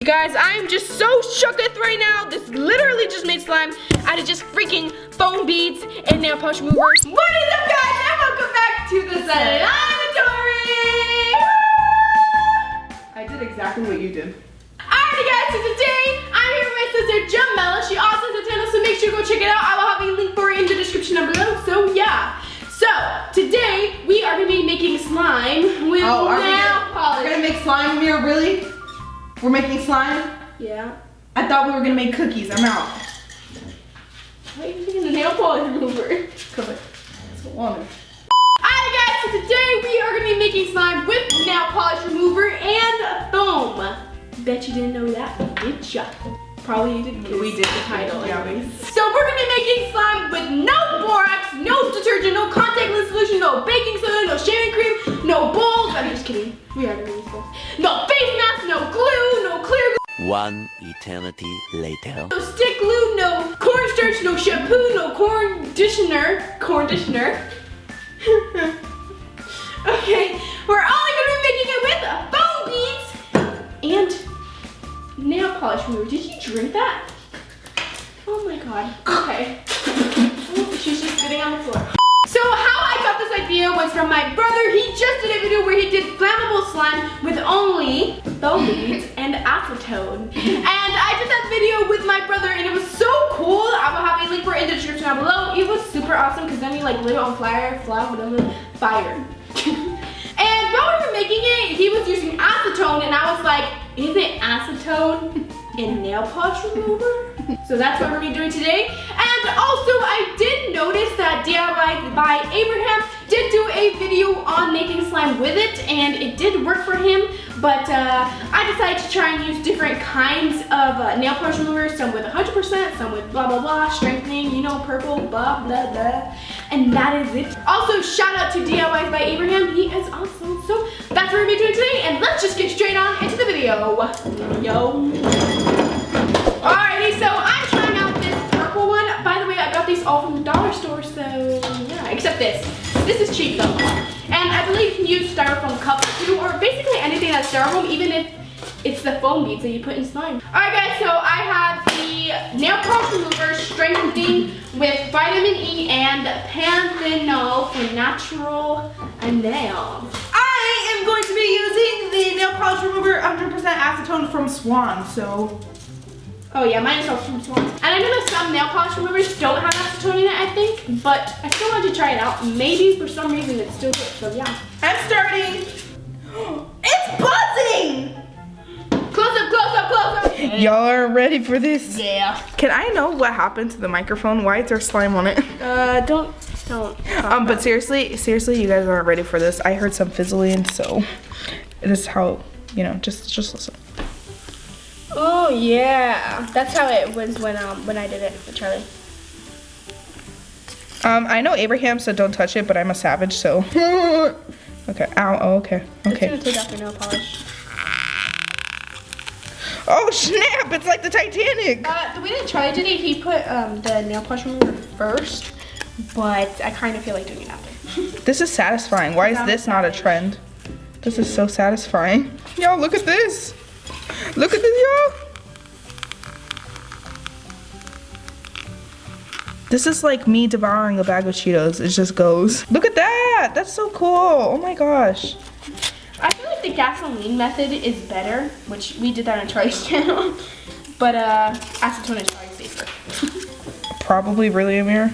Guys, I'm just so shooketh right now. This literally just made slime out of just freaking foam beads and nail polish remover. What is up, guys? And welcome back to the Slimeatory. I did exactly what you did. Alrighty, guys, so today I'm here with my sister Jamela. She also has a channel, so make sure you go check it out. I will have a link for it in the description down below. So yeah. So today we are gonna be making slime with nail polish. We're gonna make slime here, really? We're making slime? Yeah. I thought we were gonna make cookies. I'm out. Why are you using the nail polish remover? Cause it's so long. Alright, guys, so today we are gonna be making slime with nail polish remover and foam. Bet you didn't know that, did ya? Probably you didn't. We did the title, yeah. anyways. So we're gonna be making slime with no borax, no detergent, no contact lens solution, no baking soda, no shaving cream, no bowls. I'm just kidding. We are gonna use bowls. No face mask, no glue, no clear glue. One eternity later. No stick glue, no cornstarch, no shampoo, no conditioner. Okay, we're only gonna be making it with foam beads and nail polish remover. Did you drink that? Oh my god. Okay. Ooh, she's just sitting on the floor. So how I got this idea was from my brother. He just did a video where he did flammable slime with only foam beads and acetone. And I did that video with my brother and it was so cool. I will have a link for it in the description down below. It was super awesome because then we like lit it on fire. And while we were making it, he was using acetone and I was like, is it acetone and nail polish remover? So that's what we're gonna be doing today. And also I did notice that DIY by Abraham did do a video on making slime with it and it did work for him, but I decided to try and use different kinds of nail polish removers, some with 100%, some with blah blah blah, strengthening, you know, purple, blah blah blah. And that is it. Also, shout out to DIY by Abraham, he is awesome. So that's what we're gonna be doing today, and let's just get straight on into the video. Yo. Alrighty, so I'm trying out this purple one. By the way, I got these all from the dollar store, so yeah, except this. This is cheap though. And I believe you can use styrofoam cups too, or basically anything that's styrofoam, even if it's the foam beads that you put in slime. Alright guys, so I have the nail polish remover strengthening with vitamin E and panthenol for natural nails. I am going to be using the nail polish remover 100% acetone from Swan, so. Oh yeah, mine is also from Swan. And I know that some nail polish removers don't have acetone in it, I think, but I still wanted to try it out. Maybe for some reason it's still good, so yeah. I'm starting. It's buzzing! Close up, close up, close up! Y'all are ready for this? Yeah. Can I know what happened to the microphone? Why is there slime on it? Don't. But seriously, you guys aren't ready for this. I heard some fizzling, so this is how, you know, just listen. Oh yeah, that's how it was when I did it with Charlie. I know Abraham said don't touch it, but I'm a savage, so. Okay, ow, oh, okay, okay. It's gonna take off your nail polish. Oh snap, it's like the Titanic. The way that Charlie did it, he put the nail polish remover first, but I kind of feel like doing it after. This is satisfying. Why is this not a trend? This is so satisfying. Y'all, look at this. Look at this, y'all. This is like me devouring a bag of Cheetos. It just goes. Look at that. That's so cool. Oh my gosh. I feel like the gasoline method is better, which we did that on Charlie's channel, but acetone is probably safer. Probably really, Ameerah.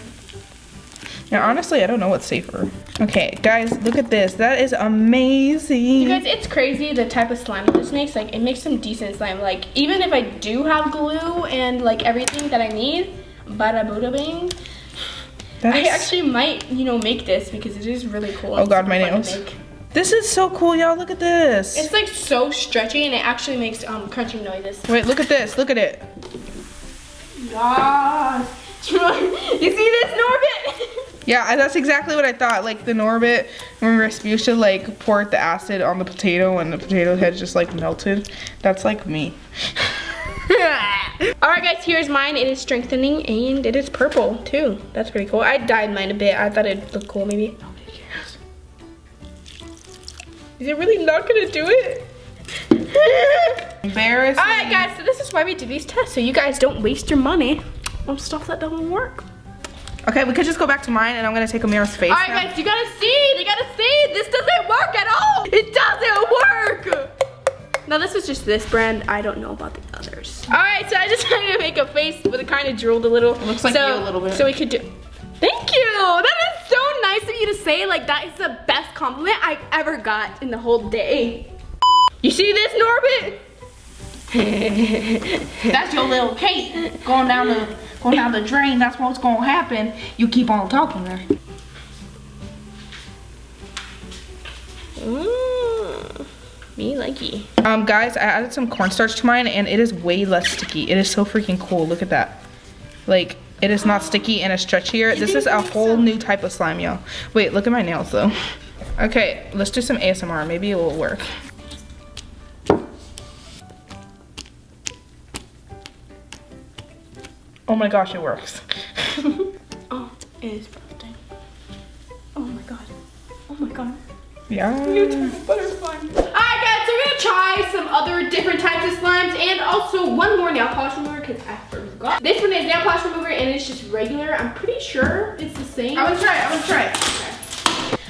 Yeah, honestly, I don't know what's safer. Okay, guys, look at this. That is amazing. You guys, it's crazy the type of slime this makes. Like, it makes some decent slime. Like, even if I do have glue and like everything that I need, bada bada bing, I actually might, you know, make this because it is really cool. Oh god, my nails. This is so cool, y'all. Look at this. It's like so stretchy and it actually makes crunching noises. Wait, look at this. Look at it. Yes. You see this, Norbit? Yeah, that's exactly what I thought. Like the Norbit, when Respucia like poured the acid on the potato and the potato head just like melted. That's like me. Alright guys, here's mine. It is strengthening and it is purple too. That's pretty cool. I dyed mine a bit. I thought it'd look cool maybe. Nobody cares. Is it really not gonna do it? Embarrassing. Alright guys, so this is why we do these tests, so you guys don't waste your money on stuff that doesn't work. Okay, we could just go back to mine and I'm gonna take Ameerah's face. Alright guys, you gotta see, they gotta see, this doesn't work at all. It doesn't work. Now this is just this brand, I don't know about the others. Alright, so I just wanted to make a face, but it kind of drooled a little. It looks like you a little bit. So we could do, thank you. That is so nice of you to say, like that is the best compliment I've ever got in the whole day. You see this, Norbit? That's your little cake going down the drain. That's what's gonna happen. You keep on talking there. Me likey. Guys, I added some cornstarch to mine and it is way less sticky. It is so freaking cool. Look at that. Like, it is not sticky and it's stretchier. This is a whole new type of slime, y'all. Wait, look at my nails though. Okay, let's do some ASMR. Maybe it will work. Oh my gosh, it works. Oh, it is frosting. Oh my god. Oh my god. Yeah. New type of butterfly. Alright guys, so we're gonna try some other different types of slimes and also one more nail polish remover because I forgot. This one is nail polish remover and it's just regular. I'm pretty sure it's the same. I would try it. Okay.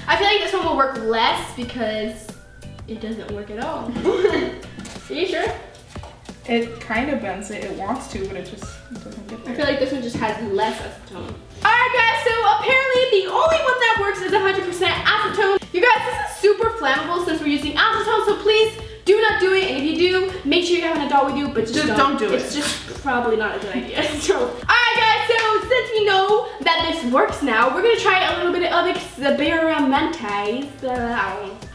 I feel like this one will work less because it doesn't work at all. Are you sure? It kind of bends it. It wants to, but it just doesn't get there. I feel like this one just has less acetone. Alright guys, so apparently the only one that works is 100% acetone. You guys, this is super flammable since we're using acetone, so please do not do it. And if you do, make sure you have an adult with you, but just don't do it. It's just probably not a good idea. So, alright guys, so since we know that this works now, we're gonna try a little bit of experimentation.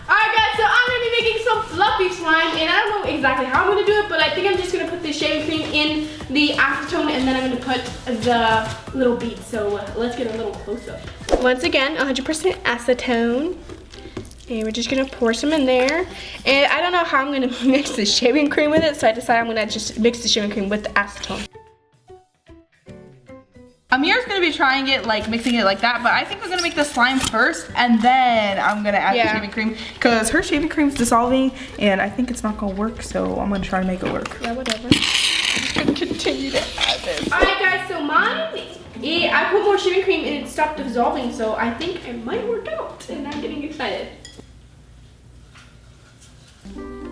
Alright guys, so I'm gonna be making some fluffy slime and I don't know exactly how I'm gonna do it, but I think I'm just gonna put the shaving cream in the acetone and then I'm gonna put the little beads. So let's get a little close up. Once again, 100% acetone. And we're just gonna pour some in there. And I don't know how I'm gonna mix the shaving cream with it, so I decided I'm gonna just mix the shaving cream with the acetone. Ameerah's gonna be trying it, like mixing it like that, but I think we're gonna make the slime first and then I'm gonna add the shaving cream because her shaving cream's dissolving and I think it's not gonna work, so I'm gonna try to make it work. Yeah, whatever. I'm just gonna continue to add this. Alright guys, so mine, I put more shaving cream and it stopped dissolving, so I think it might work out and I'm getting excited.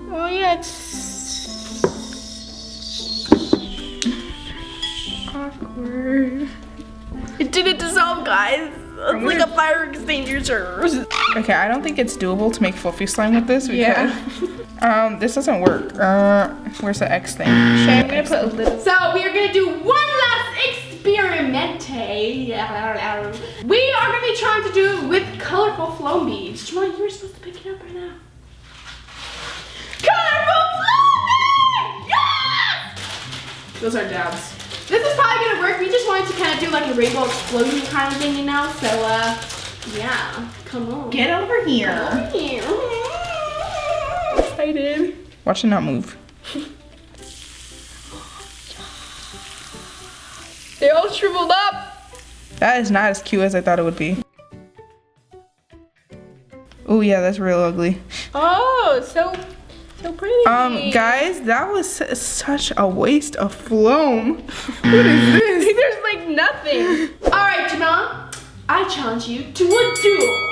Oh yeah, it's awkward. It didn't dissolve, guys. It's like a fire extinguisher. Okay, I don't think it's doable to make fluffy slime with this because this doesn't work. Where's the X thing? I'm gonna put a little. So we are gonna do one last experiment. We are gonna be trying to do it with colorful flow beads. Jamon, you were supposed to pick it up right now. Colorful flow beads! Yes! Those are dabs. This is probably gonna work. We just wanted to kind of do like a rainbow explosion kind of thing, you know? So, yeah. Come on. Get over here. Come over here. Excited. Watch it not move. They all shriveled up. That is not as cute as I thought it would be. Oh yeah, that's real ugly. Oh, so pretty. Guys, that was such a waste of phloem. What is this? There's like nothing. All right, Jamon, I challenge you to a duel.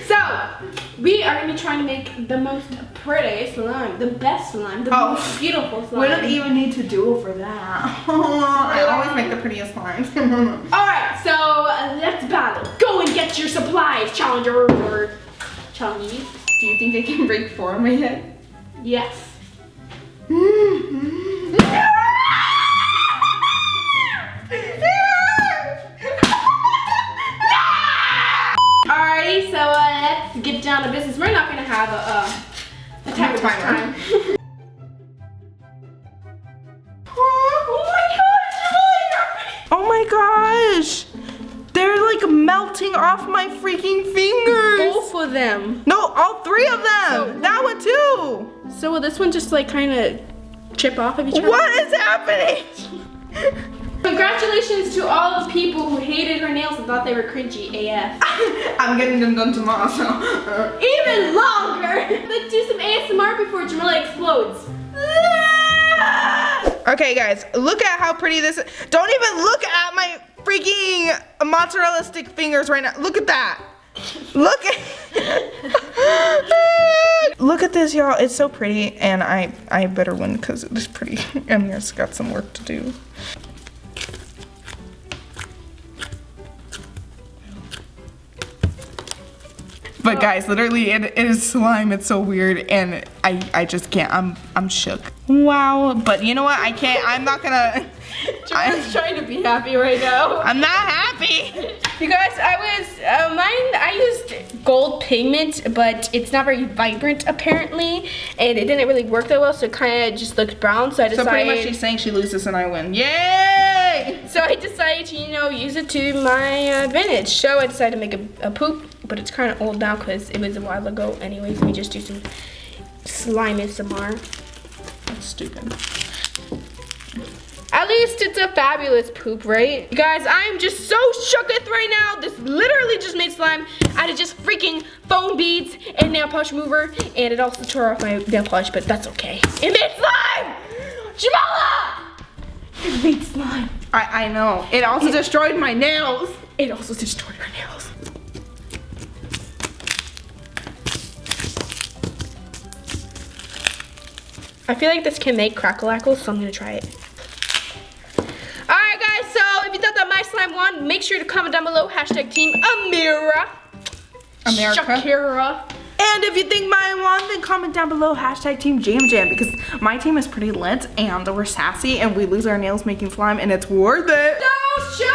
So, we are gonna be trying to make the most pretty slime, the best slime, the most beautiful slime. We don't even need to duel for that. I always make the prettiest slimes. Alright, so let's battle. Go and get your supplies, challenger or challengees. Do you think they can break 4 on my head? Yes. Alrighty, so let's get down to business. We're not gonna have a timer this time. Oh my gosh! They're like melting off my freaking fingers! Both of them. No, all 3 of them! So, that one too! So will this one just like kind of chip off if you try? What is happening? Congratulations to all the people who hated her nails and thought they were cringy AF. I'm getting them done tomorrow, so. Even longer. Let's do some ASMR before Jamila explodes. Okay, guys, look at how pretty this is. Don't even look at my freaking mozzarella stick fingers right now. Look at that. Look at look at this, y'all. It's so pretty, and I better win because it is pretty. Ameerah's got some work to do. But guys, literally, it is slime. It's so weird, and I just can't. I'm shook. Wow. But you know what? I can't. I'm not gonna. I'm trying to be happy right now. I'm not happy. You guys, I used gold pigment, but it's not very vibrant apparently, and it didn't really work that well, so it kind of just looked brown. So I decided. So pretty much she's saying she loses and I win. Yay! So I decided to, use it to my advantage. So I decided to make a poop, but it's kind of old now because it was a while ago. Anyways, we just do some slime ASMR. That's stupid. At least it's a fabulous poop, right? You guys, I am just so shooketh right now. This literally just made slime out of just freaking foam beads and nail polish remover. And it also tore off my nail polish, but that's okay. It made slime! Jamila! It made slime. I know. It also destroyed my nails. It also destroyed her nails. I feel like this can make crackle-lackles, so I'm gonna try it. Alright guys, so if you thought that my slime won, make sure to comment down below, hashtag team Ameerah. America. Shakira. And if you think mine won, then comment down below, hashtag team Jam Jam, because my team is pretty lit and we're sassy and we lose our nails making slime and it's worth it. Don't show